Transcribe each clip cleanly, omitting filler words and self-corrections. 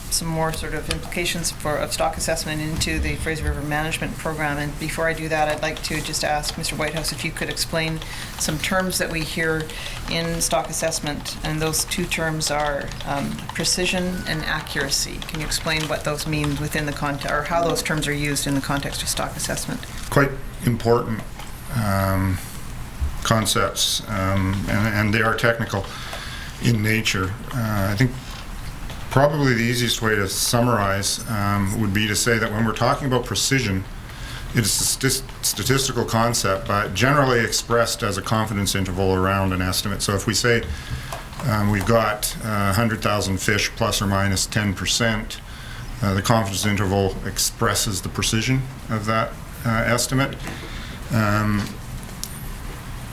Some more sort of implications of stock assessment into the Fraser River Management Program. And before I do that, I'd like to just ask Mr. Whitehouse if you could explain some terms that we hear in stock assessment, and those two terms are precision and accuracy. Can you explain what those mean within the context, or how those terms are used in the context of stock assessment? Quite important concepts, and they are technical in nature. I think probably the easiest way to summarize would be to say that when we're talking about precision, it's a statistical concept, but generally expressed as a confidence interval around an estimate. So if we say we've got 100,000 fish plus or minus 10%, the confidence interval expresses the precision of that estimate.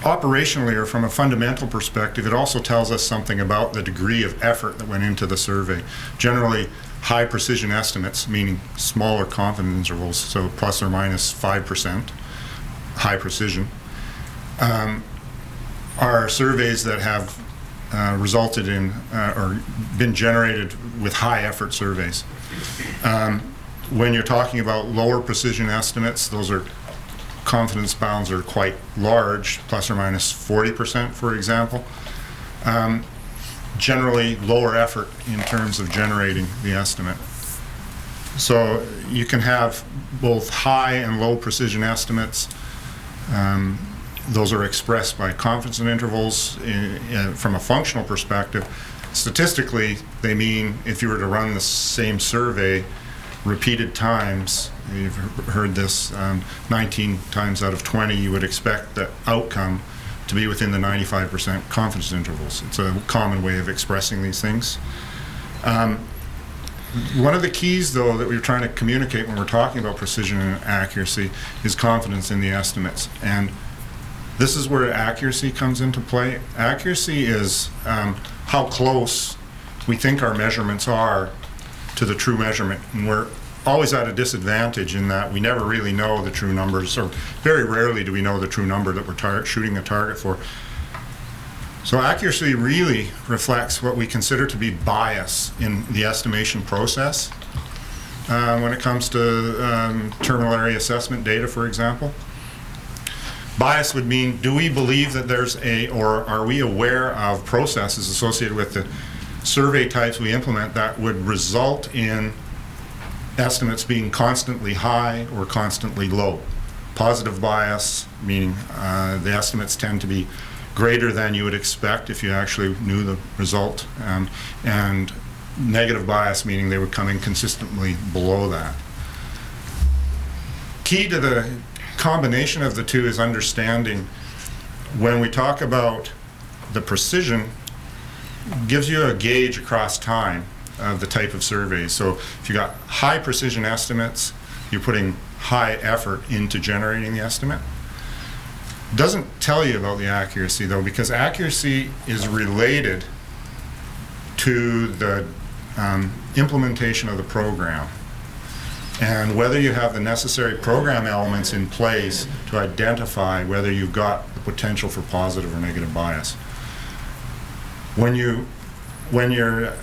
Operationally, or from a fundamental perspective, it also tells us something about the degree of effort that went into the survey. Generally, high precision estimates, meaning smaller confidence intervals, so plus or minus 5%, high precision, are surveys that have resulted in or been generated with high effort surveys. When you're talking about lower precision estimates, those are confidence bounds are quite large, plus or minus 40%, for example. Generally lower effort in terms of generating the estimate. So you can have both high and low precision estimates. Those are expressed by confidence intervals from a functional perspective. Statistically, they mean if you were to run the same survey repeated times, you've heard this, 19 times out of 20, you would expect the outcome to be within the 95% confidence intervals. It's a common way of expressing these things. One of the keys, though, that we're trying to communicate when we're talking about precision and accuracy is confidence in the estimates. And this is where accuracy comes into play. Accuracy is how close we think our measurements are to the true measurement. And we're always at a disadvantage in that we never really know the true numbers, or very rarely do we know the true number that we're shooting a target for. So accuracy really reflects what we consider to be bias in the estimation process. When it comes to terminal area assessment data, for example. Bias would mean, do we believe that there's or are we aware of processes associated with the survey types we implement that would result in estimates being constantly high or constantly low. Positive bias, meaning the estimates tend to be greater than you would expect if you actually knew the result, and negative bias, meaning they would come in consistently below that. Key to the combination of the two is understanding when we talk about the precision, gives you a gauge across time of the type of surveys. So if you got high precision estimates, you're putting high effort into generating the estimate. Doesn't tell you about the accuracy, though, because accuracy is related to the implementation of the program and whether you have the necessary program elements in place to identify whether you've got the potential for positive or negative bias. When you're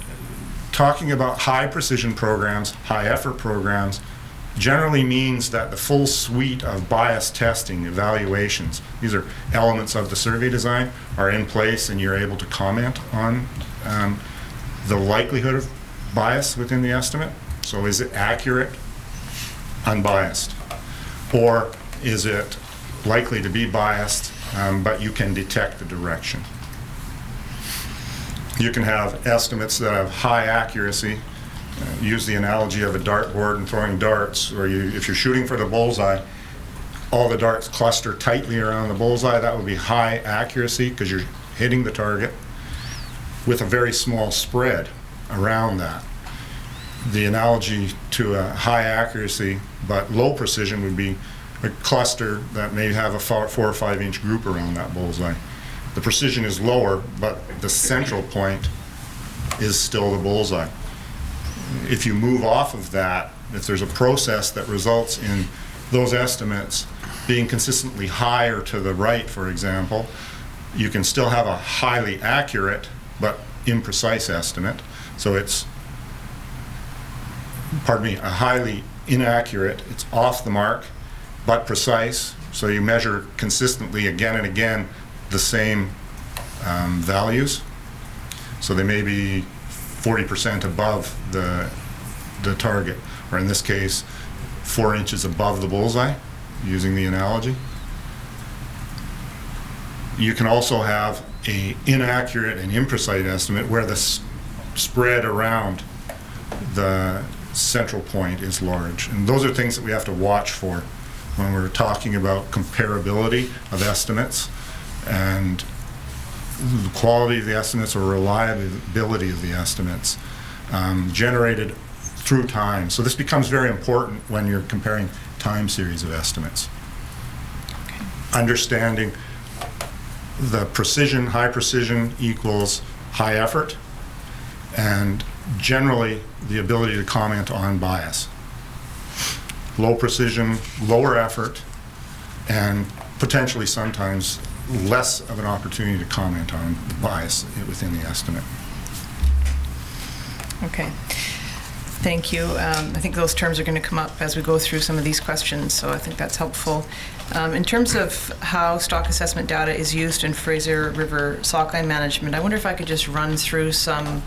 talking about high precision programs, high effort programs, generally means that the full suite of bias testing, evaluations, these are elements of the survey design, are in place, and you're able to comment on the likelihood of bias within the estimate. So is it accurate, unbiased? Or is it likely to be biased, but you can detect the direction? You can have estimates that have high accuracy. Use the analogy of a dartboard and throwing darts, or if you're shooting for the bullseye, all the darts cluster tightly around the bullseye. That would be high accuracy because you're hitting the target with a very small spread around that. The analogy to a high accuracy but low precision would be a cluster that may have a 4 or 5 inch group around that bullseye. The precision is lower, but the central point is still the bullseye. If you move off of that, if there's a process that results in those estimates being consistently higher to the right, for example, you can still have a highly accurate but imprecise estimate. So it's, pardon me, a highly inaccurate, it's off the mark, but precise. So you measure consistently again and again the same values. So they may be 40% above the target, or in this case, 4 inches above the bullseye, using the analogy. You can also have an inaccurate and imprecise estimate where the spread around the central point is large. And those are things that we have to watch for when we're talking about comparability of estimates and the quality of the estimates or reliability of the estimates generated through time. So this becomes very important when you're comparing time series of estimates. Okay. Understanding the precision, high precision equals high effort, and generally the ability to comment on bias. Low precision, lower effort, and potentially sometimes less of an opportunity to comment on the bias within the estimate. Okay. Thank you. I think those terms are going to come up as we go through some of these questions, so I think that's helpful. In terms of how stock assessment data is used in Fraser River sockeye management, I wonder if I could just run through some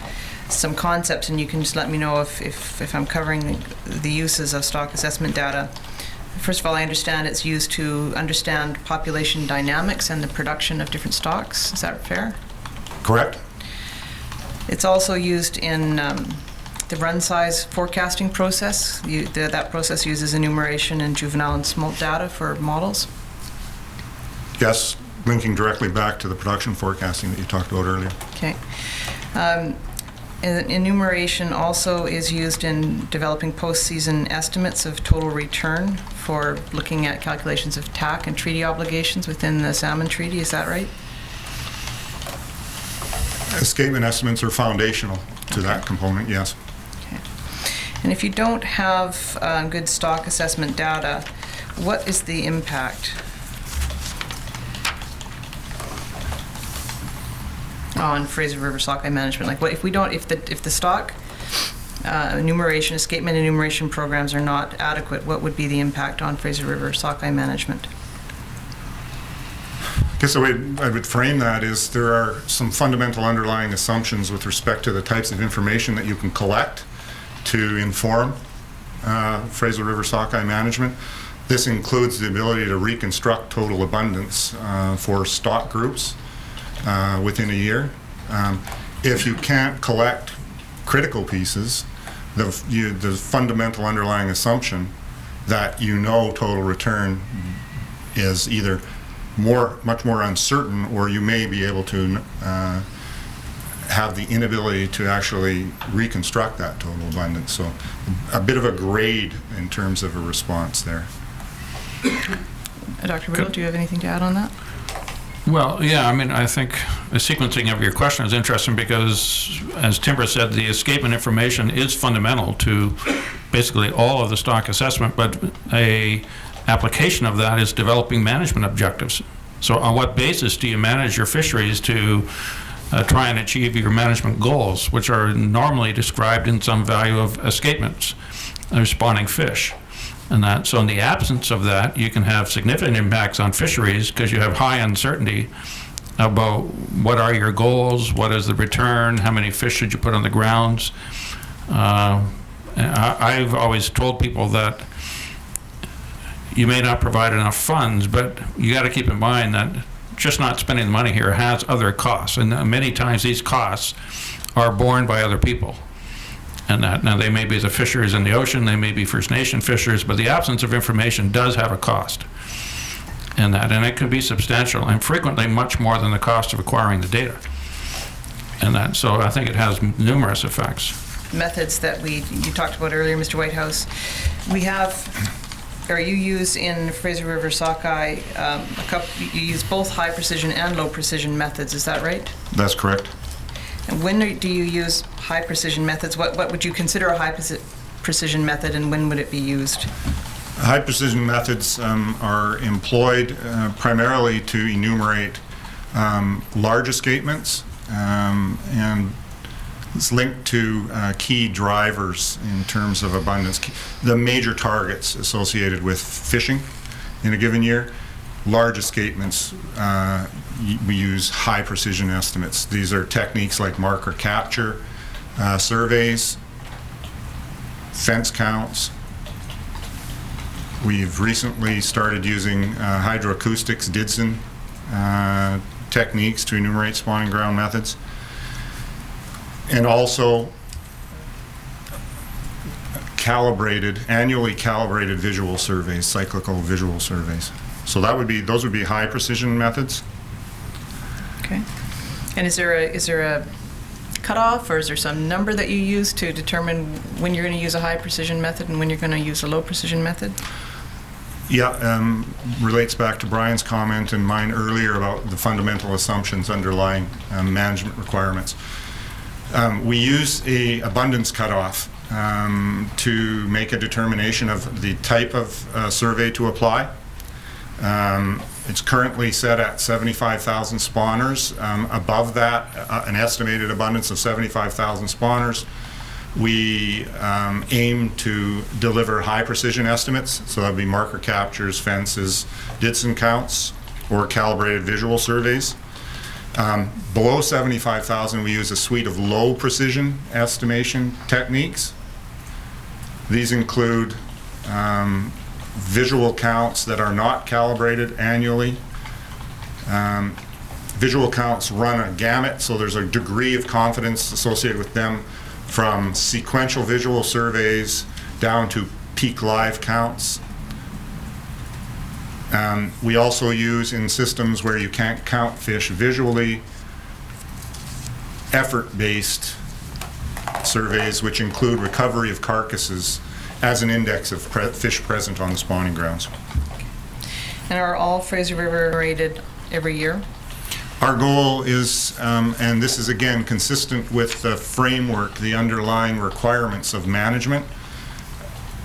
concepts, and you can just let me know if I'm covering the uses of stock assessment data. First of all, I understand it's used to understand population dynamics and the production of different stocks. Is that fair? Correct. It's also used in the run size forecasting process. That process uses enumeration and juvenile and smolt data for models. Yes, linking directly back to the production forecasting that you talked about earlier. Okay. Enumeration also is used in developing post-season estimates of total return for looking at calculations of TAC and treaty obligations within the salmon treaty. Is that right? Escapement estimates are foundational to that component, yes. Okay. And if you don't have good stock assessment data, what is the impact on Fraser River sockeye management? Like, what if we don't, if the stock enumeration, escapement enumeration programs are not adequate, what would be the impact on Fraser River sockeye management? I guess the way I would frame that is there are some fundamental underlying assumptions with respect to the types of information that you can collect to inform Fraser River sockeye management. This includes the ability to reconstruct total abundance for stock groups within a year. If you can't collect critical pieces, the fundamental underlying assumption that you know total return is either much more uncertain, or you may be able to have the inability to actually reconstruct that total abundance. So a bit of a grade in terms of a response there. Dr. Riddle, do you have anything to add on that? Well, yeah, I mean, I think the sequencing of your question is interesting because, as Timber said, the escapement information is fundamental to basically all of the stock assessment, but a application of that is developing management objectives. So on what basis do you manage your fisheries to try and achieve your management goals, which are normally described in some value of escapements, spawning fish? And that, so in the absence of that, you can have significant impacts on fisheries because you have high uncertainty about what are your goals, what is the return, how many fish should you put on the grounds. I've always told people that you may not provide enough funds, but you got to keep in mind that just not spending the money here has other costs, and many times these costs are borne by other people. And that, now they may be the fishers in the ocean, they may be First Nation fishers, but the absence of information does have a cost. And it could be substantial and frequently much more than the cost of acquiring the data. And that, so I think it has numerous effects. Methods that you talked about earlier, Mr. Whitehouse, we have, or you use in Fraser River sockeye, you use both high precision and low precision methods, is that right? That's correct. And when do you use high precision methods? What would you consider a high precision method, and when would it be used? High precision methods are employed primarily to enumerate large escapements, and it's linked to key drivers in terms of abundance. The major targets associated with fishing in a given year, large escapements, we use high precision estimates. These are techniques like marker capture, surveys, fence counts. We've recently started using hydroacoustics, DIDSON techniques to enumerate spawning ground methods. And also annually calibrated visual surveys, cyclical visual surveys. So those would be high precision methods. Okay. And is there a cutoff, or is there some number that you use to determine when you're going to use a high precision method and when you're going to use a low precision method? Yeah, relates back to Brian's comment and mine earlier about the fundamental assumptions underlying management requirements. We use a abundance cutoff to make a determination of the type of survey to apply. It's currently set at 75,000 spawners. Above that, an estimated abundance of 75,000 spawners, we aim to deliver high precision estimates, so that would be marker captures, fences, DIDSON counts, or calibrated visual surveys. Below 75,000, we use a suite of low precision estimation techniques. These include visual counts that are not calibrated annually. Visual counts run a gamut, so there's a degree of confidence associated with them, from sequential visual surveys down to peak live counts. We also use, in systems where you can't count fish visually, effort-based surveys, which include recovery of carcasses as an index of fish present on the spawning grounds. And are all Fraser River rated every year? Our goal is, and this is again consistent with the framework, the underlying requirements of management,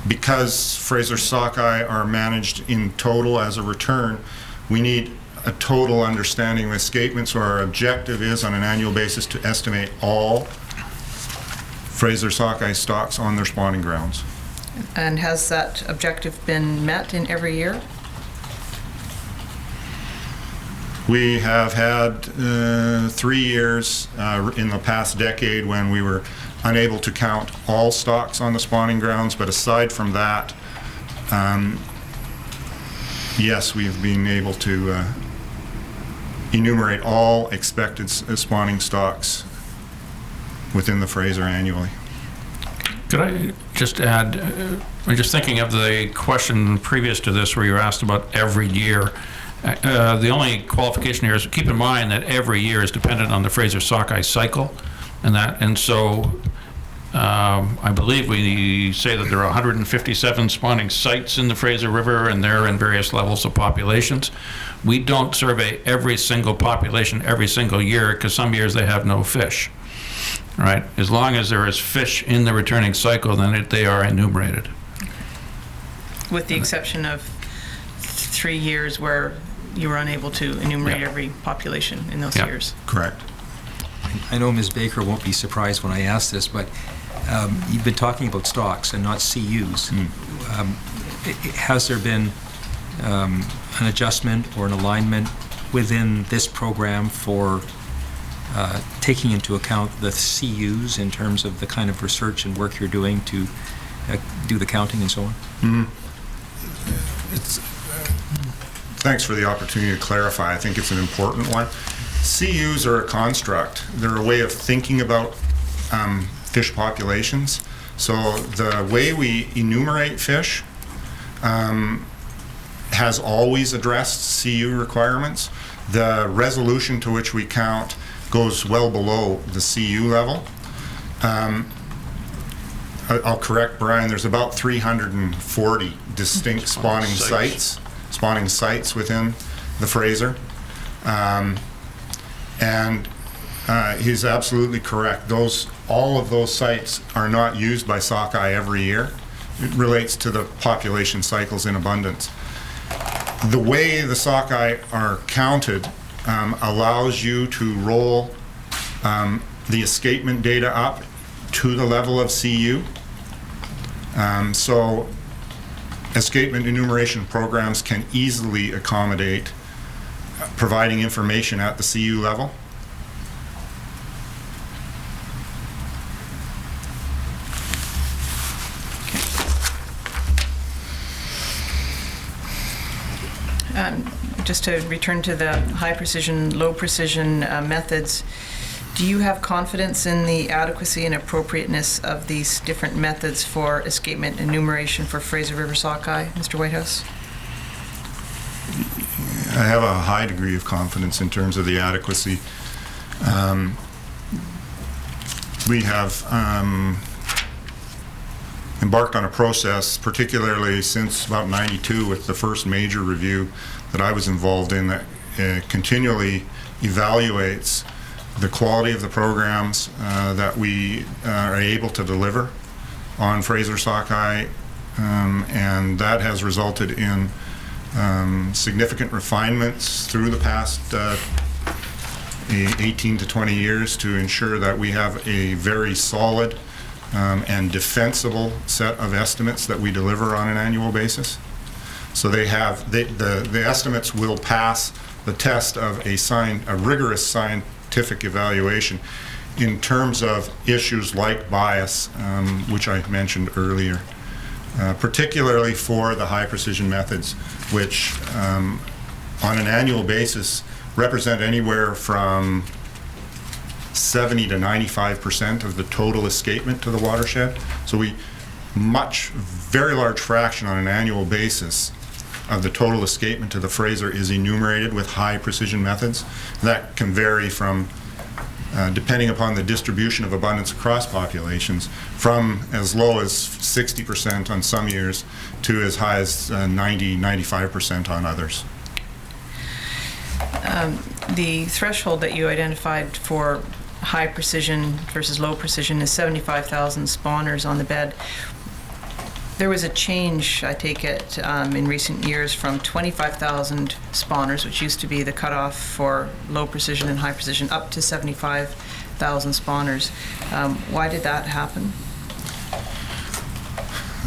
because Fraser sockeye are managed in total as a return, we need a total understanding of escapement. So our objective is, on an annual basis, to estimate all Fraser sockeye stocks on their spawning grounds. And has that objective been met in every year? We have had 3 years in the past decade when we were unable to count all stocks on the spawning grounds, but aside from that, yes, we've been able to enumerate all expected spawning stocks within the Fraser annually. Could I just add, I'm just thinking of the question previous to this where you were asked about every year. The only qualification here is to keep in mind that every year is dependent on the Fraser sockeye cycle, and so I believe we say that there are 157 spawning sites in the Fraser River, and they're in various levels of populations. We don't survey every single population every single year, because some years they have no fish. Right? As long as there is fish in the returning cycle, then they are enumerated. With the exception of 3 years where you were unable to enumerate every population in those years. Correct. I know Ms. Baker won't be surprised when I ask this, but you've been talking about stocks and not CUs. Has there been an adjustment or an alignment within this program for taking into account the CUs in terms of the kind of research and work you're doing to do the counting and so on? Thanks for the opportunity to clarify. I think it's an important one. CUs are a construct. They're a way of thinking about fish populations. So the way we enumerate fish has always addressed CU requirements. The resolution to which we count goes well below the CU level. I'll correct Brian, there's about 340 distinct spawning sites within the Fraser. And he's absolutely correct. All of those sites are not used by sockeye every year. It relates to the population cycles in abundance. The way the sockeye are counted allows you to roll the escapement data up to the level of CU. So escapement enumeration programs can easily accommodate providing information at the CU level. Just to return to the high precision, low precision methods, do you have confidence in the adequacy and appropriateness of these different methods for escapement enumeration for Fraser River sockeye, Mr. Whitehouse? I have a high degree of confidence in terms of the adequacy. We have embarked on a process, particularly since about '92 with the first major review that I was involved in, that continually evaluates the quality of the programs that we are able to deliver on Fraser sockeye, and that has resulted in significant refinements through the past 18 to 20 years to ensure that we have a very solid and defensible set of estimates that we deliver on an annual basis. So they have the estimates will pass the test of a rigorous scientific evaluation in terms of issues like bias, which I mentioned earlier, particularly for the high precision methods, which on an annual basis represent anywhere from 70 to 95% of the total escapement to the watershed. So very large fraction on an annual basis of the total escapement to the Fraser is enumerated with high precision methods. That can vary from, depending upon the distribution of abundance across populations, from as low as 60% on some years to as high as 90, 95% on others. The threshold that you identified for high precision versus low precision is 75,000 spawners on the bed. There was a change, I take it, in recent years from 25,000 spawners, which used to be the cutoff for low precision and high precision, up to 75,000 spawners. Why did that happen?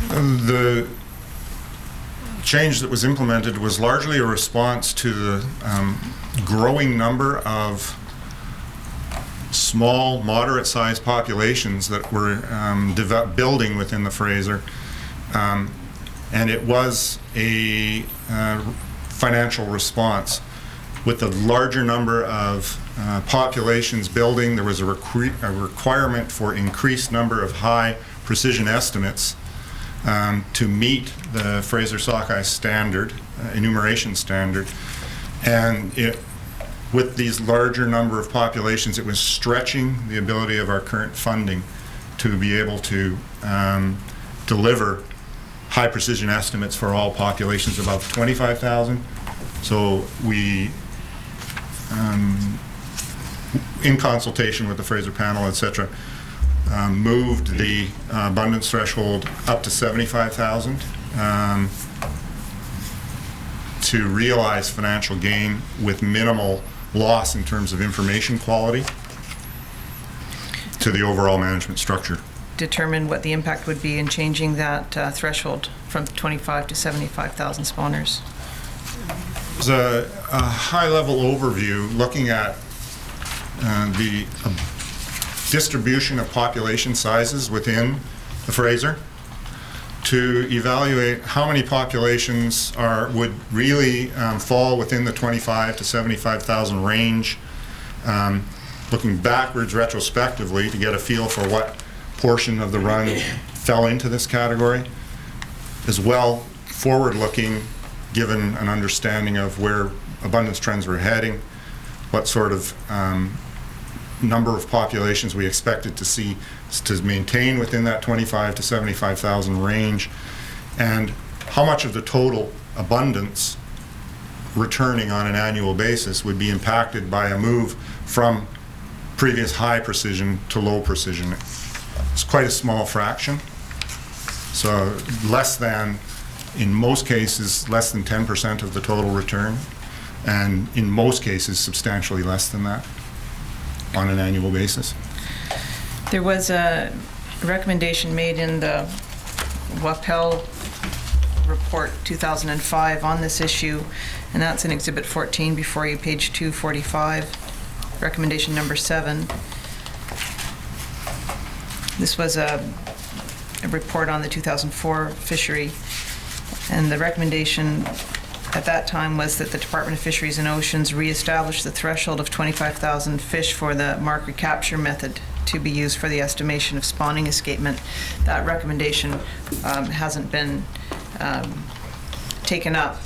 The change that was implemented was largely a response to the growing number of small, moderate-sized populations that were building within the Fraser. And it was a financial response. With the larger number of populations building, there was a requirement for increased number of high precision estimates to meet the Fraser sockeye standard, enumeration standard. And with these larger number of populations, it was stretching the ability of our current funding to be able to deliver high precision estimates for all populations above 25,000. So we, in consultation with the Fraser panel, etc., moved the abundance threshold up to 75,000 to realize financial gain with minimal loss in terms of information quality to the overall management structure. Determine what the impact would be in changing that threshold from 25 to 75,000 spawners? There's a high-level overview looking at the distribution of population sizes within the Fraser to evaluate how many populations would really fall within the 25 to 75,000 range, looking backwards retrospectively to get a feel for what portion of the run fell into this category, as well forward-looking, given an understanding of where abundance trends were heading, what sort of number of populations we expected to see to maintain within that 25 to 75,000 range, and how much of the total abundance returning on an annual basis would be impacted by a move from previous high precision to low precision. It's quite a small fraction. So less than, in most cases, less than 10% of the total return, and in most cases, substantially less than that on an annual basis. There was a recommendation made in the Wappel report 2005 on this issue, and that's in Exhibit 14 before you, page 245, recommendation number 7. This was a report on the 2004 fishery, and the recommendation at that time was that the Department of Fisheries and Oceans reestablish the threshold of 25,000 fish for the mark recapture method to be used for the estimation of spawning escapement. That recommendation hasn't been taken up.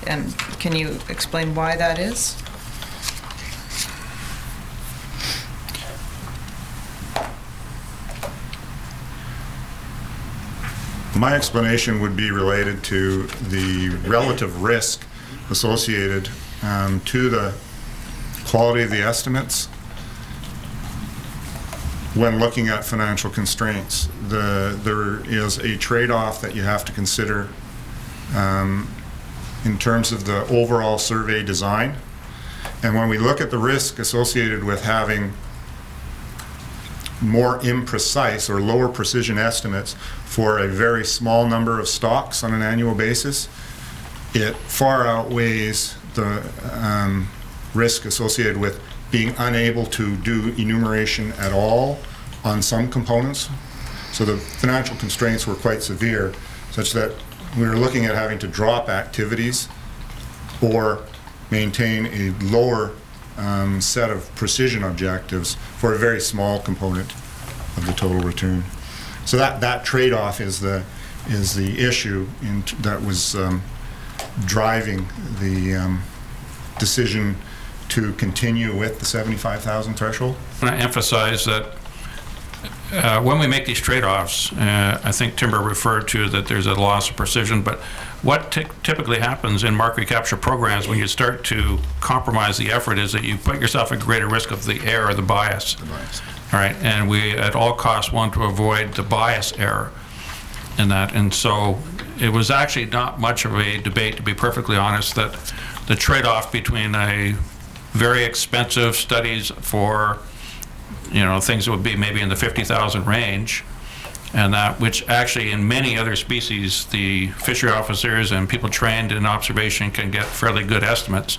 And can you explain why that is? My explanation would be related to the relative risk associated to the quality of the estimates when looking at financial constraints. There is a trade-off that you have to consider in terms of the overall survey design. And when we look at the risk associated with having more imprecise or lower precision estimates for a very small number of stocks on an annual basis, it far outweighs the risk associated with being unable to do enumeration at all on some components. So the financial constraints were quite severe, such that we were looking at having to drop activities or maintain a lower set of precision objectives for a very small component of the total return. So that trade-off is the issue that was driving the decision to continue with the 75,000 threshold. I want to emphasize that when we make these trade-offs, I think Timber referred to that there's a loss of precision, but what typically happens in mark recapture programs when you start to compromise the effort is that you put yourself at greater risk of the error or the bias. All right, and we at all costs want to avoid the bias error in that. And so it was actually not much of a debate, to be perfectly honest, that the trade-off between a very expensive studies for, you know, things that would be maybe in the 50,000 range, and that which actually in many other species the fishery officers and people trained in observation can get fairly good estimates,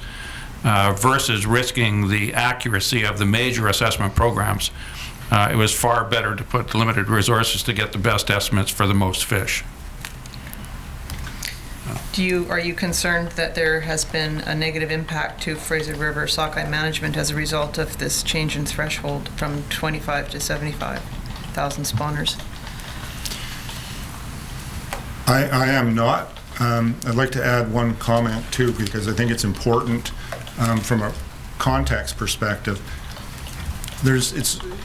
versus risking the accuracy of the major assessment programs. It was far better to put limited resources to get the best estimates for the most fish. Are you concerned that there has been a negative impact to Fraser River sockeye management as a result of this change in threshold from 25 to 75,000 spawners? I am not. I'd like to add one comment too, because I think it's important from a context perspective.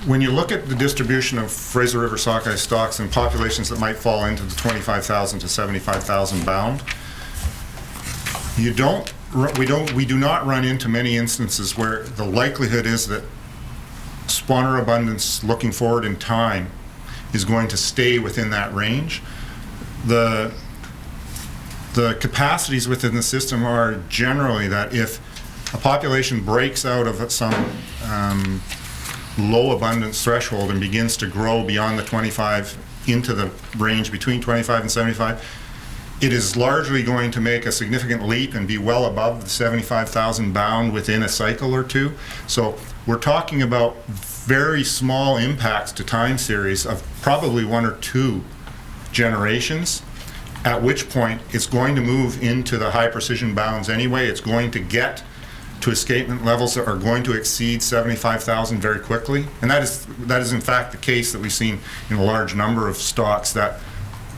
When you look at the distribution of Fraser River sockeye stocks and populations that might fall into the 25,000 to 75,000 bound, we do not run into many instances where the likelihood is that spawner abundance looking forward in time is going to stay within that range. The capacities within the system are generally that if a population breaks out of some low abundance threshold and begins to grow beyond the 25 into the range between 25 and 75, it is largely going to make a significant leap and be well above the 75,000 bound within a cycle or two. So we're talking about very small impacts to time series of probably 1 or 2 generations, at which point it's going to move into the high precision bounds anyway. It's going to get to escapement levels that are going to exceed 75,000 very quickly. And that is in fact the case that we've seen in a large number of stocks that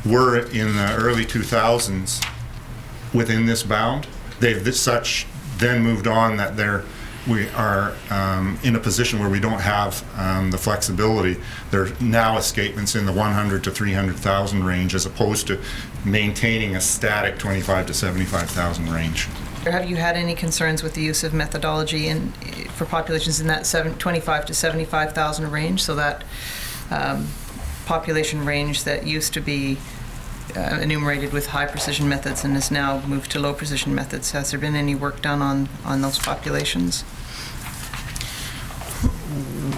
were in the early 2000s within this bound. They've then moved on that we are in a position where we don't have the flexibility. There are now escapements in the 100 to 300,000 range as opposed to maintaining a static 25 to 75,000 range. Have you had any concerns with the use of methodology for populations in that 25 to 75,000 range, so that population range that used to be enumerated with high precision methods and has now moved to low precision methods. Has there been any work done on those populations?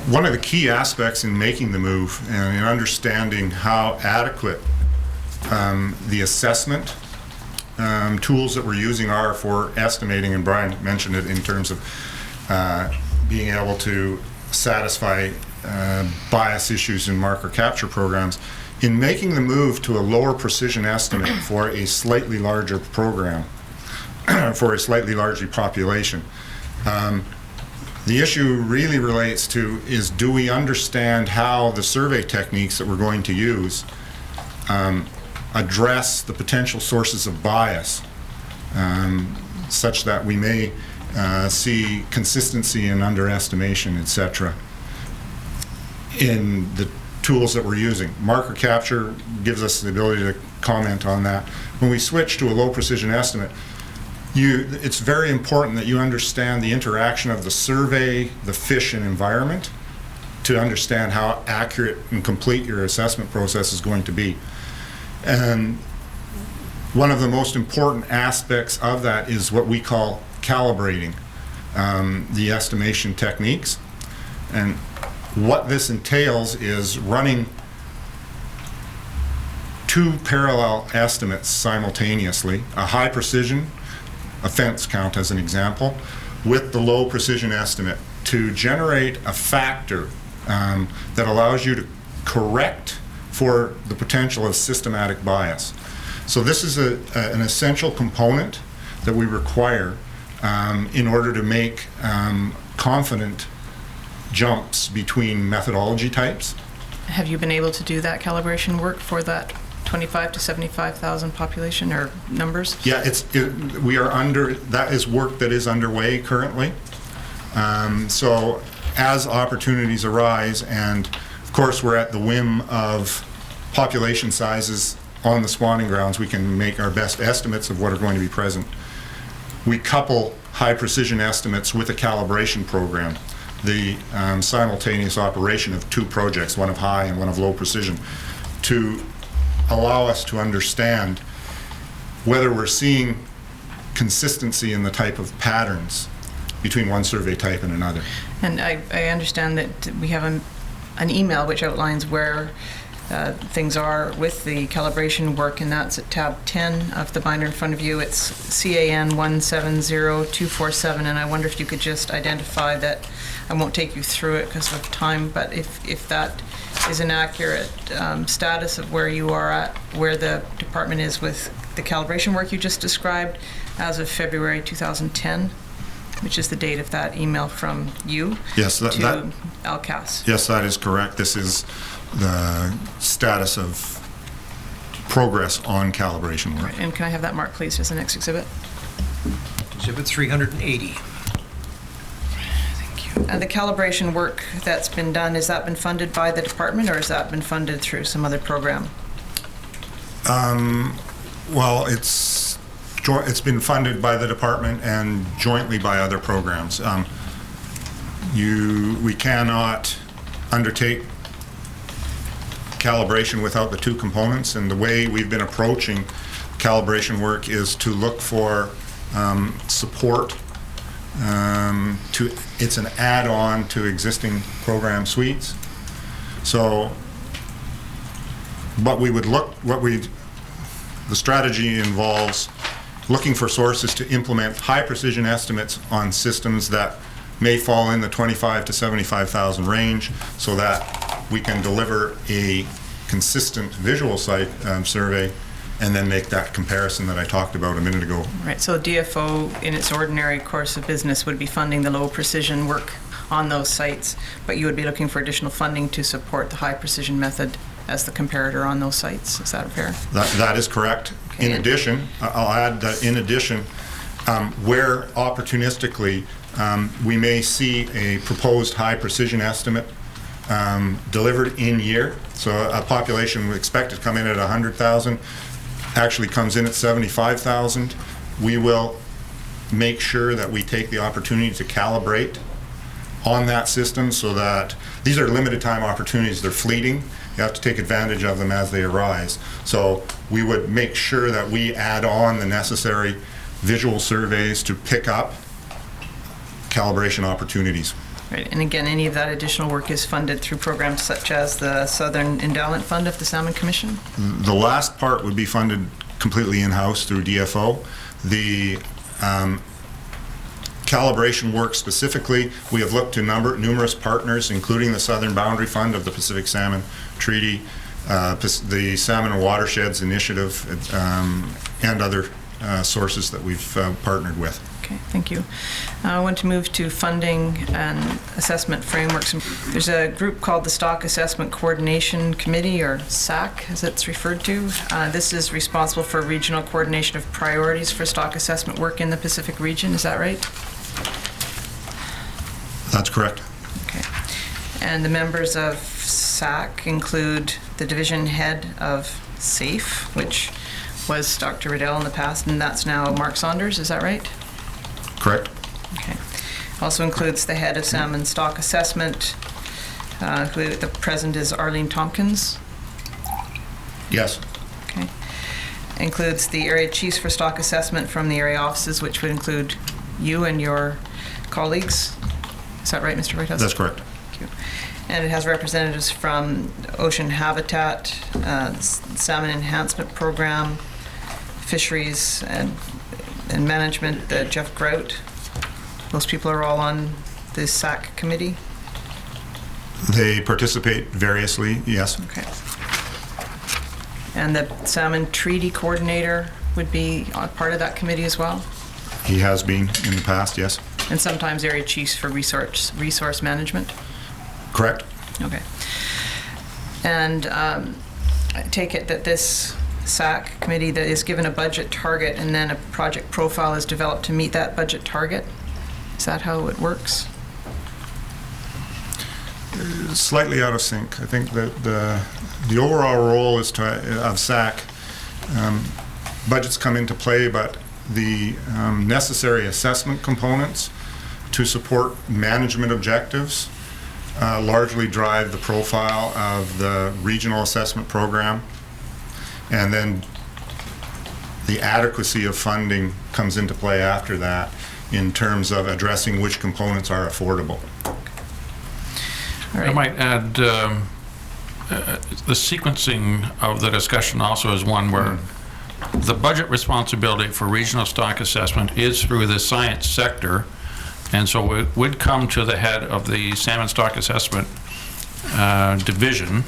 One of the key aspects in making the move and in understanding how adequate the assessment tools that we're using are for estimating, and Brian mentioned it in terms of being able to satisfy bias issues in marker capture programs. In making the move to a lower precision estimate for a slightly larger program, for a slightly larger population, the issue really relates to is, do we understand how the survey techniques that we're going to use address the potential sources of bias, such that we may see consistency in underestimation, etc., in the tools that we're using. Marker capture gives us the ability to comment on that. When we switch to a low precision estimate, it's very important that you understand the interaction of the survey, the fish, and environment to understand how accurate and complete your assessment process is going to be. And one of the most important aspects of that is what we call calibrating the estimation techniques. And what this entails is running two parallel estimates simultaneously, a high precision offense count as an example, with the low precision estimate, to generate a factor that allows you to correct for the potential of systematic bias. So this is an essential component that we require in order to make confident jumps between methodology types. Have you been able to do that calibration work for that 25 to 75,000 population or numbers? Yeah, we are under, that is work that is underway currently. So as opportunities arise, and of course we're at the whim of population sizes on the spawning grounds, we can make our best estimates of what are going to be present. We couple high precision estimates with a calibration program, the simultaneous operation of two projects, one of high and one of low precision, to allow us to understand whether we're seeing consistency in the type of patterns between one survey type and another. And I understand that we have an email which outlines where things are with the calibration work, and that's at tab 10 of the binder in front of you. It's CAN 170247, and I wonder if you could just identify that. I won't take you through it because of time, but if that is an accurate status of where you are at, where the department is with the calibration work you just described as of February 2010, which is the date of that email from you. Yes, to ALCAS. Yes, that is correct. This is the status of progress on calibration work. Right. And can I have that mark, please, as the next exhibit? Exhibit 380. Thank you. And the calibration work that's been done, has that been funded by the department, or has that been funded through some other program? Well, it's been funded by the department and jointly by other programs. We cannot undertake calibration without the two components, and the way we've been approaching calibration work is to look for support. It's an add-on to existing program suites. So the strategy involves looking for sources to implement high precision estimates on systems that may fall in the 25 to 75,000 range, so that we can deliver a consistent visual site survey and then make that comparison that I talked about a minute ago. Right, so DFO in its ordinary course of business would be funding the low precision work on those sites, but you would be looking for additional funding to support the high precision method as the comparator on those sites. Is that fair? That is correct. Okay. In addition, I'll add that in addition, where opportunistically we may see a proposed high precision estimate delivered in year, so a population we expect to come in at 100,000 actually comes in at 75,000, we will make sure that we take the opportunity to calibrate on that system, so that these are limited time opportunities, they're fleeting, You have to take advantage of them as they arise. So we would make sure that we add on the necessary visual surveys to pick up calibration opportunities. Right, and again, any of that additional work is funded through programs such as the Southern Endowment Fund of the Salmon Commission? The last part would be funded completely in-house through DFO. The calibration work specifically, we have looked to numerous partners, including the Southern Boundary Fund of the Pacific Salmon Treaty, the Salmon Watersheds Initiative, and other sources that we've partnered with. Okay, thank you. I want to move to funding and assessment frameworks. There's a group called the Stock Assessment Coordination Committee, or SAC as it's referred to. This is responsible for regional coordination of priorities for stock assessment work in the Pacific region. Is that right? That's correct. Okay. And the members of SAC include the division head of SAFE, which was Dr. Riddell in the past, and that's now Mark Saunders. Is that right? Correct. Okay. Also includes the head of salmon stock assessment, who at the present is Arlene Tompkins. Yes. Okay. Includes the area chiefs for stock assessment from the area offices, which would include you and your colleagues. Is that right, Mr. Whitehouse? That's correct. Thank you. And it has representatives from Ocean Habitat, Salmon Enhancement Program, Fisheries and Management, Jeff Grout. Those people are all on the SAC committee? They participate variously, yes. Okay. And the Salmon Treaty Coordinator would be a part of that committee as well? He has been in the past, yes. And sometimes area chiefs for resource management? Correct. Okay. And I take it that this SAC committee that is given a budget target and then a project profile is developed to meet that budget target? Is that how it works? Slightly out of sync. I think that the overall role is of SAC. Budgets come into play, but the necessary assessment components to support management objectives largely drive the profile of the regional assessment program, and then the adequacy of funding comes into play after that in terms of addressing which components are affordable. All right. I might add, the sequencing of the discussion also is one where the budget responsibility for regional stock assessment is through the science sector, and so it would come to the head of the salmon stock assessment division,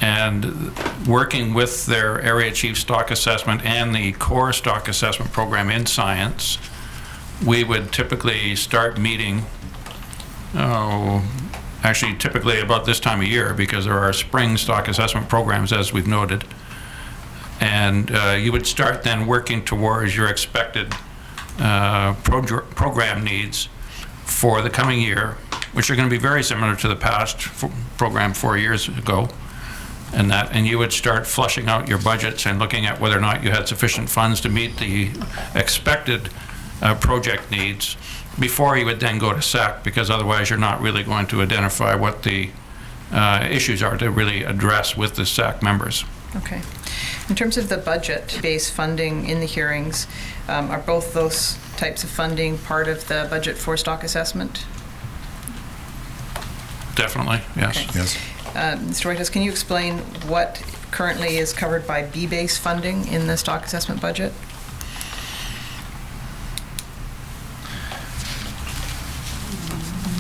and working with their area chief stock assessment and the core stock assessment program in science, we would typically start meeting, actually typically about this time of year, because there are spring stock assessment programs, as we've noted. And you would start then working towards your expected program needs for the coming year, which are going to be very similar to the past program 4 years ago. And you would start flushing out your budgets and looking at whether or not you had sufficient funds to meet the expected project needs before you would then go to SAC, because otherwise you're not really going to identify what the issues are to really address with the SAC members. Okay. In terms of the budget-based funding in the hearings, are both those types of funding part of the budget for stock assessment? Definitely, yes. Okay. Yes. Mr. Whitehouse, can you explain what currently is covered by B-based funding in the stock assessment budget?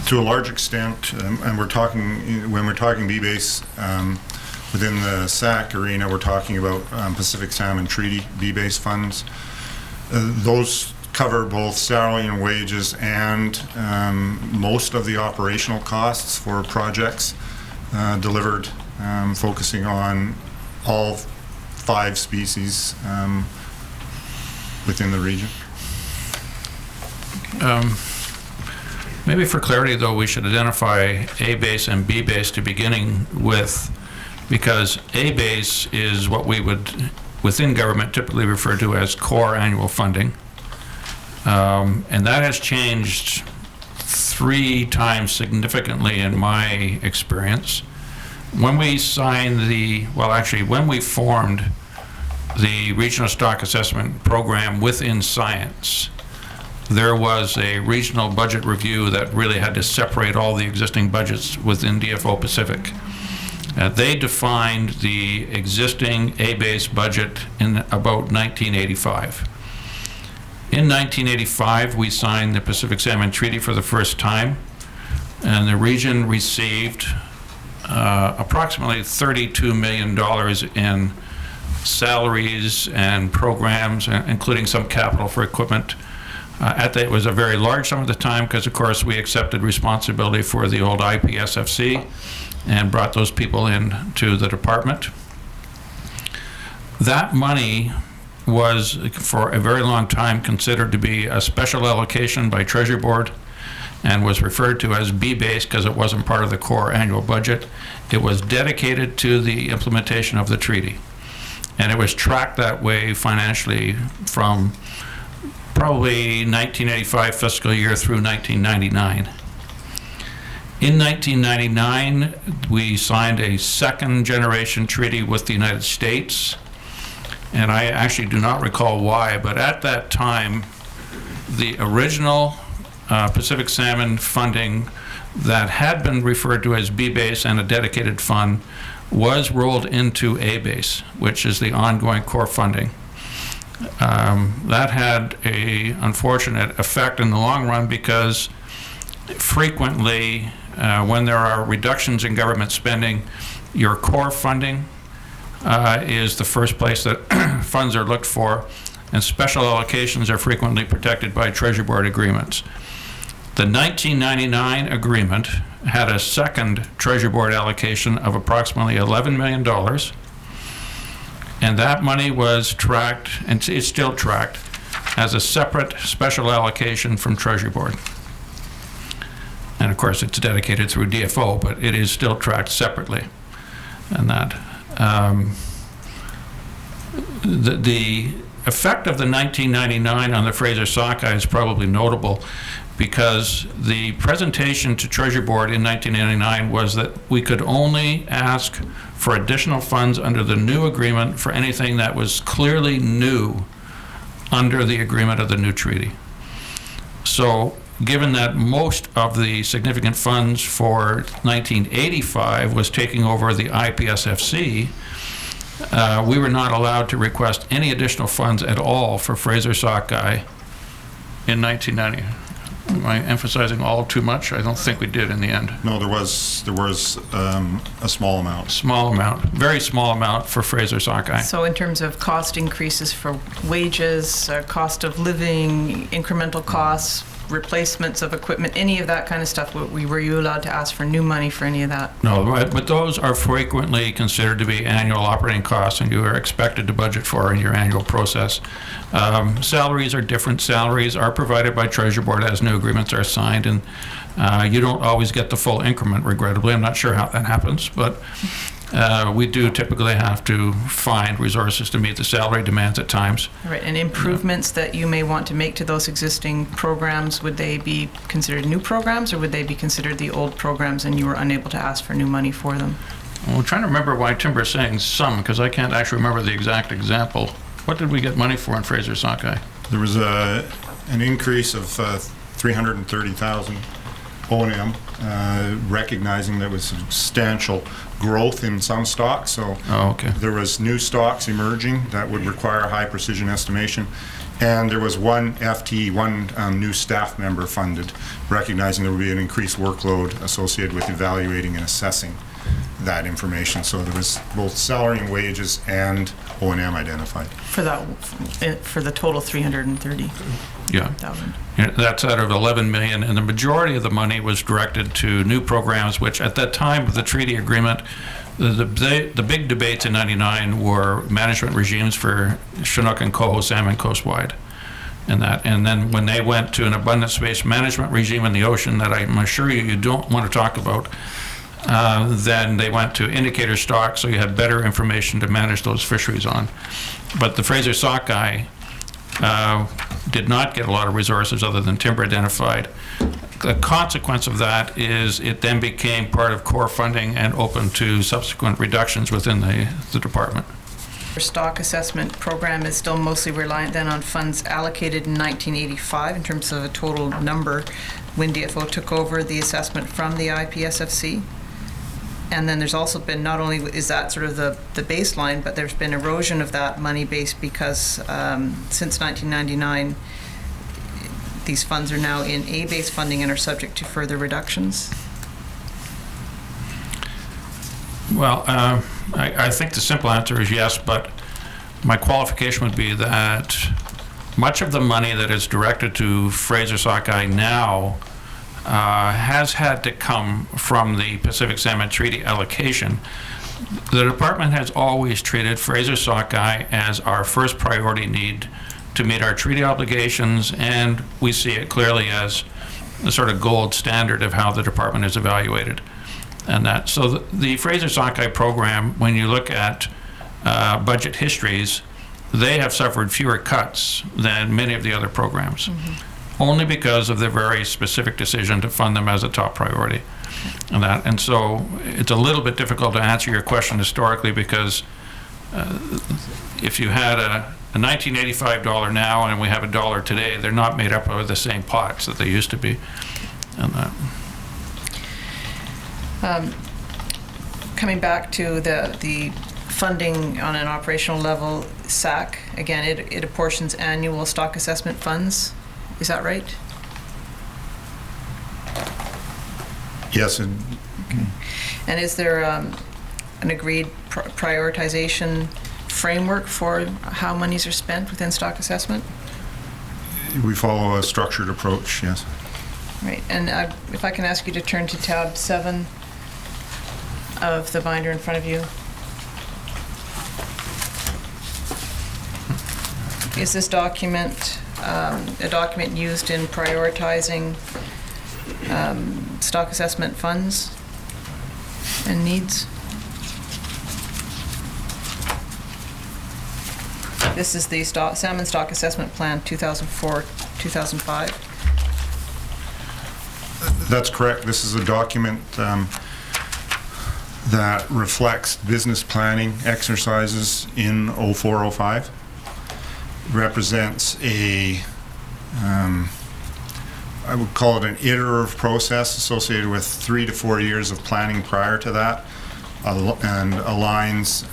To a large extent, and when we're talking B-base within the SAC arena, we're talking about Pacific Salmon Treaty B-base funds. Those cover both salary and wages and most of the operational costs for projects delivered, focusing on all 5 species within the region. Maybe for clarity, though, we should identify A-base and B-base to beginning with, because A-base is what we would, within government, typically refer to as core annual funding. And that has changed 3 times significantly in my experience. when we signed when we formed the Regional Stock Assessment Program within Science, there was a regional budget review that really had to separate all the existing budgets within DFO Pacific. They defined the existing A-base budget in about 1985. In 1985, we signed the Pacific Salmon Treaty for the first time, and the region received approximately $32 million in salaries and programs, including some capital for equipment. It was a very large sum at the time because, of course, we accepted responsibility for the old IPSFC and brought those people in to the department. That money was, for a very long time, considered to be a special allocation by Treasury Board and was referred to as B-base because it wasn't part of the core annual budget. It was dedicated to the implementation of the treaty. And it was tracked that way financially from probably 1985 fiscal year through 1999. In 1999, we signed a second generation treaty with the United States. And I actually do not recall why, but at that time, the original Pacific Salmon funding that had been referred to as B-base and a dedicated fund was rolled into A-base, which is the ongoing core funding. That had a unfortunate effect in the long run because frequently when there are reductions in government spending, your core funding is the first place that funds are looked for, and special allocations are frequently protected by Treasury Board agreements. The 1999 agreement had a second Treasury Board allocation of approximately $11 million, and that money was tracked, and it's still tracked, as a separate special allocation from Treasury Board. And of course, it's dedicated through DFO, but it is still tracked separately. And that the effect of the 1999 on the Fraser sockeye is probably notable because the presentation to Treasury Board in 1999 was that we could only ask for additional funds under the new agreement for anything that was clearly new under the agreement of the new treaty. So given that most of the significant funds for 1985 was taking over the IPSFC, we were not allowed to request any additional funds at all for Fraser sockeye in 1990. Am I emphasizing all too much? I don't think we did in the end. No, there was a small amount. Small amount, very small amount for Fraser sockeye. So in terms of cost increases for wages, cost of living, incremental costs, replacements of equipment, any of that kind of stuff, were you allowed to ask for new money for any of that? No, but those are frequently considered to be annual operating costs, and you are expected to budget for in your annual process. Salaries are different. Salaries are provided by Treasury Board as new agreements are signed, and you don't always get the full increment, regrettably. I'm not sure how that happens, but we do typically have to find resources to meet the salary demands at times. All right, and improvements that you may want to make to those existing programs, would they be considered new programs, or would they be considered the old programs and you were unable to ask for new money for them? Well, we're trying to remember why Timber's saying some, because I can't actually remember the exact example. What did we get money for in Fraser sockeye? There was an increase of 330,000 O&M, recognizing there was substantial growth in some stocks. So there was new stocks emerging that would require high precision estimation. And there was one FTE, one new staff member funded, recognizing there would be an increased workload associated with evaluating and assessing that information. So there was both salary and wages and O&M identified. For that, for the total 330,000. Yeah. That's out of 11 million, and the majority of the money was directed to new programs, which at that time of the treaty agreement, the big debates in '99 were management regimes for Chinook and coho salmon coastwide. And then when they went to an abundance-based management regime in the ocean that I'm sure you don't want to talk about, then they went to indicator stock, so you had better information to manage those fisheries on. But the Fraser sockeye did not get a lot of resources other than Timber identified. the consequence of that is it then became part of core funding and open to subsequent reductions within the department. Our stock assessment program is still mostly reliant then on funds allocated in 1985 in terms of a total number when DFO took over the assessment from the IPSFC. And then there's also been, not only is that sort of the baseline, but there's been erosion of that money base because since 1999, these funds are now in A-based funding and are subject to further reductions. Well, I think the simple answer is yes, but my qualification would be that much of the money that is directed to Fraser Sockeye now has had to come from the Pacific Salmon Treaty allocation. The department has always treated Fraser Sockeye as our first priority need to meet our treaty obligations, and we see it clearly as the sort of gold standard of how the department is evaluated. And that, so the Fraser Sockeye program, when you look at budget histories, they have suffered fewer cuts than many of the other programs. Only because of their very specific decision to fund them as a top priority. And so it's a little bit difficult to answer your question historically because if you had a $1985 now and we have $1 today, they're not made up of the same pots that they used to be. And Coming back to the funding on an operational level, SAC, again, it apportions annual stock assessment funds. Is that right? Yes. And is there an agreed prioritization framework for how monies are spent within stock assessment? We follow a structured approach, yes. Right, and if I can ask you to turn to tab 7 of the binder in front of you. Is this document a document used in prioritizing stock assessment funds and needs? This is the Salmon Stock Assessment Plan 2004-2005. That's correct. This is a document that reflects business planning exercises in 04-05. Represents a, I would call it an iterative process associated with 3 to 4 years of planning prior to that, and aligns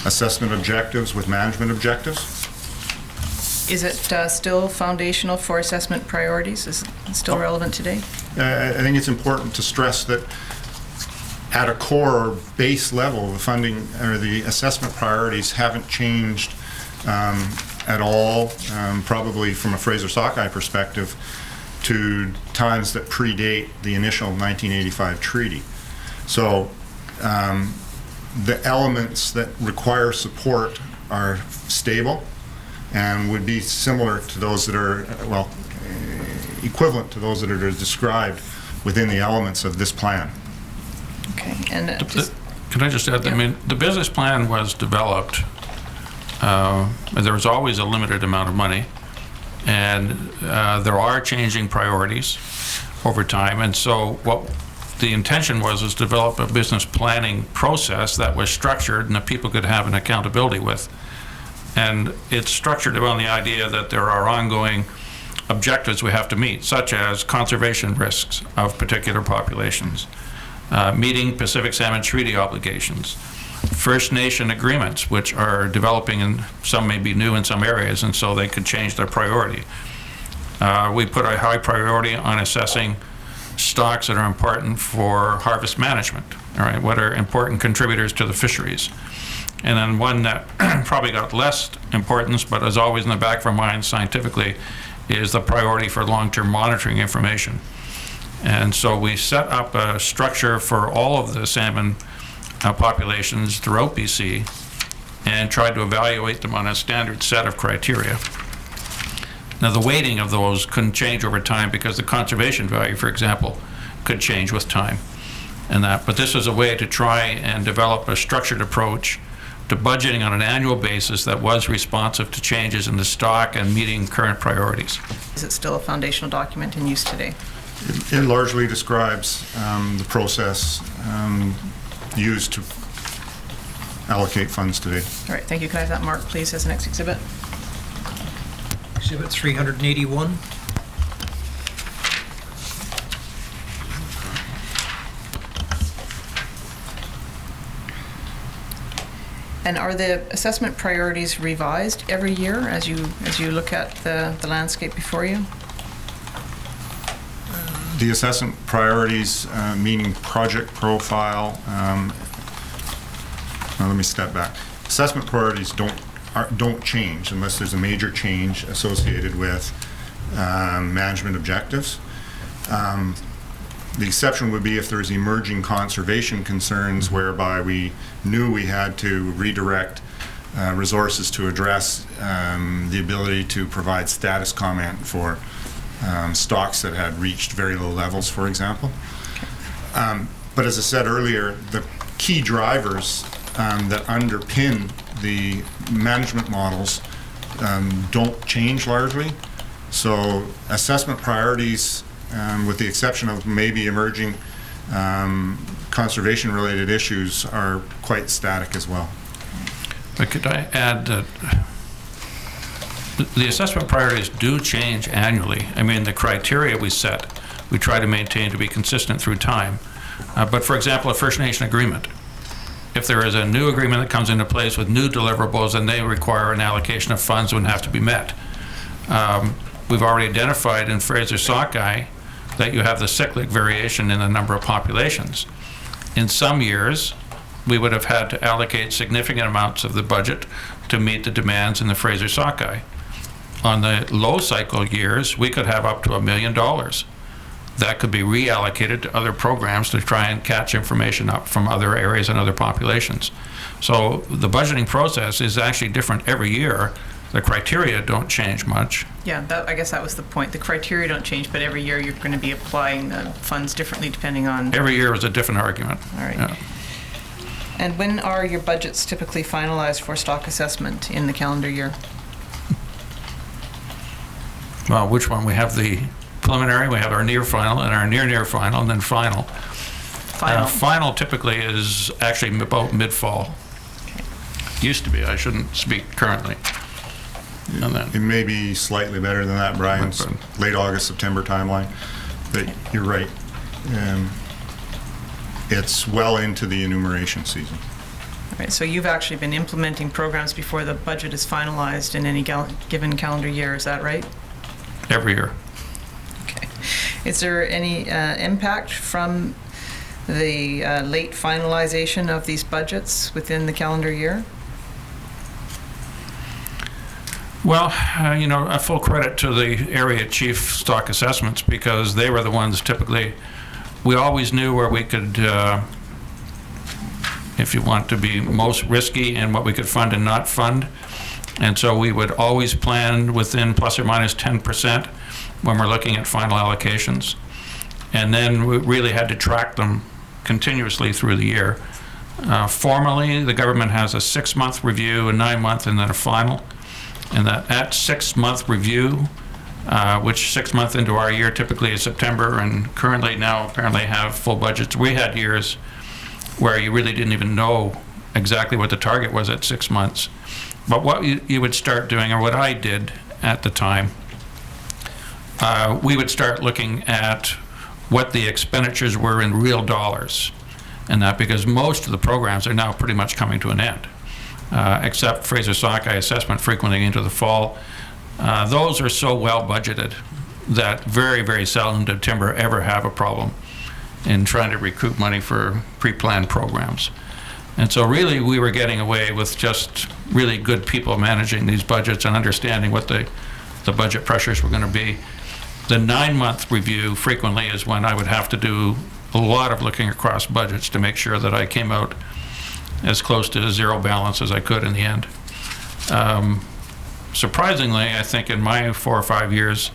assessment objectives with management objectives. Is it still foundational for assessment priorities? Is it still relevant today? I think it's important to stress that at a core base level, the funding or the assessment priorities haven't changed at all, probably from a Fraser Sockeye perspective, to times that predate the initial 1985 treaty. So the elements that require support are stable and would be similar to those that are, well, equivalent to those that are described within the elements of this plan. Okay, and can I just add that, I mean, the business plan was developed, there was always a limited amount of money, and there are changing priorities over time, and so what the intention was develop a business planning process that was structured and that people could have an accountability with. And it's structured around the idea that there are ongoing objectives we have to meet, such as conservation risks of particular populations, meeting Pacific Salmon Treaty obligations, First Nation agreements, which are developing, and some may be new in some areas, and so they could change their priority. We put a high priority on assessing stocks that are important for harvest management, all right, what are important contributors to the fisheries. And then one that probably got less importance, but is always in the back of our minds scientifically, is the priority for long-term monitoring information. And so we set up a structure for all of the salmon populations throughout BC and tried to evaluate them on a standard set of criteria. Now, the weighting of those can change over time because the conservation value, for example, could change with time and that. But this is a way to try and develop a structured approach to budgeting on an annual basis that was responsive to changes in the stock and meeting current priorities. Is it still a foundational document in use today? It largely describes the process used to allocate funds today. All right, thank you. Can I have that marked, please, as the next exhibit? Exhibit 381. And are the assessment priorities revised every year as you look at the landscape before you? The assessment priorities, meaning project profile, now let me step back. Assessment priorities don't change unless there's a major change associated with management objectives. The exception would be if there's emerging conservation concerns whereby we knew we had to redirect resources to address the ability to provide status comment for stocks that had reached very low levels, for example. But as I said earlier, the key drivers that underpin the management models don't change largely. So assessment priorities, with the exception of maybe emerging conservation-related issues, are quite static as well. But could I add that the assessment priorities do change annually. I mean, the criteria we set, we try to maintain to be consistent through time. But for example, a First Nation agreement, if there is a new agreement that comes into place with new deliverables and they require an allocation of funds would have to be met. We've already identified in Fraser sockeye that you have the cyclic variation in the number of populations. In some years, we would have had to allocate significant amounts of the budget to meet the demands in the Fraser sockeye. On the low cycle years, we could have up to $1 million. That could be reallocated to other programs to try and catch information up from other areas and other populations. So the budgeting process is actually different every year. The criteria don't change much. Yeah, I guess that was the point. The criteria don't change, but every year you're going to be applying the funds differently depending on... Every year is a different argument. All right. Yeah. And when are your budgets typically finalized for stock assessment in the calendar year? Well, which one? We have the preliminary, we have our near final, and our near final, and then final. Final typically is actually about mid-fall. Okay. Used to be. I shouldn't speak currently. And then, It may be slightly better than that, Brian's late August, September timeline, but you're right. It's well into the enumeration season. All right, so you've actually been implementing programs before the budget is finalized in any given calendar year, is that right? every year. Okay. Is there any impact from the late finalization of these budgets within the calendar year? Well, a full credit to the area chief stock assessments, because they were the ones typically, we always knew where we could, if you want to be most risky, and what we could fund and not fund. And so we would always plan within plus or minus 10% when we're looking at final allocations. And then we really had to track them continuously through the year. Formally, the government has a 6-month review, a 9-month, and then a final. And that at 6-month review, which 6 months into our year typically is September, and currently now apparently have full budgets. We had years where you really didn't even know exactly what the target was at 6 months. But what you would start doing, or what I did at the time, we would start looking at what the expenditures were in real dollars. And that because most of the programs are now pretty much coming to an end. Except Fraser sockeye assessment frequently into the fall. Those are so well budgeted that very, very seldom did Timber ever have a problem in trying to recoup money for pre-planned programs. And so really we were getting away with just really good people managing these budgets and understanding what the budget pressures were going to be. The 9-month review frequently is when I would have to do a lot of looking across budgets to make sure that I came out as close to zero balance as I could in the end. Surprisingly, I think in my 4 or 5 years,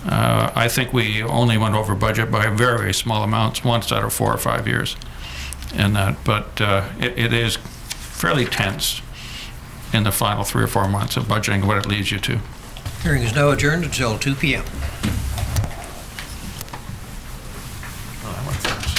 I think we only went over budget by very, very small amounts once out of 4 or 5 years. And that, but it is fairly tense in the final 3 or 4 months of budgeting, what it leads you to. Hearing is now adjourned until 2 p.m. Oh, I like this.